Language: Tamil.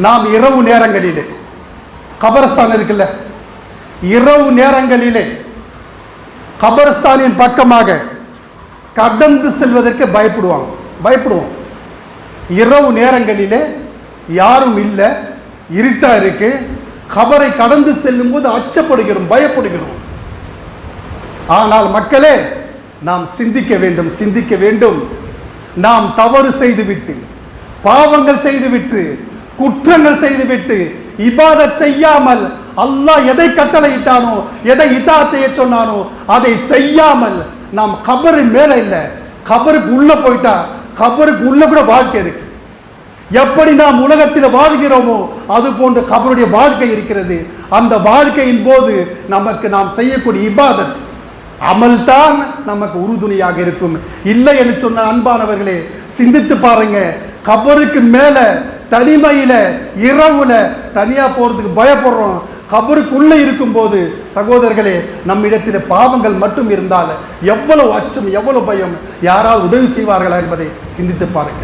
நாம் இரவு நேரங்களிலே கபரஸ்தான் இருக்குல்ல, இரவு நேரங்களிலே கபரஸ்தானின் பக்கமாக கடந்து செல்வதற்கு பயப்படுவோம். இரவு நேரங்களிலே யாரும் இல்லை, இருட்டா இருக்கு, கபரை கடந்து செல்லும் போது அச்சப்படுகிறோம், பயப்படுகிறோம். ஆனால் மக்களே, நாம் சிந்திக்க வேண்டும். நாம் தவறு செய்துவிட்டு, பாவங்கள் செய்துவிட்டு, குற்றங்கள் செய்துவிட்டு, இபாதத் செய்யாமல், அல்லாஹ் எதை கட்டளையிட்டானோ, எதை இதா செய்ய சொன்னானோ அதை செய்யாமல் நாம் கபரின் மேல இல்லை, கபருக்கு உள்ள போயிட்டா கபருக்கு உள்ள கூட வாழ்க்கை இருக்கு. எப்படி நாம் உலகத்தில் வாழ்கிறோமோ அது போன்ற கபருடைய வாழ்க்கை இருக்கிறது. அந்த வாழ்க்கையின் போது நமக்கு நாம் செய்யக்கூடிய இபாதத் அமல் தான் நமக்கு உறுதுணையாக இருக்கும். இல்லை என்று சொன்ன அன்பானவர்களே, சிந்தித்து பாருங்க. கபருக்கு மேல தனிமையில இரவுல தனியா போறதுக்கு பயப்படுறோம். கபருக்குள்ள இருக்கும் போது சகோதரர்களே, நம்மிடத்தில் பாவங்கள் மட்டும் இருந்தால் எவ்வளவு அச்சம், எவ்வளவு பயம், யாராவது உதவி செய்வார்களா என்பதை சிந்தித்து பாருங்க.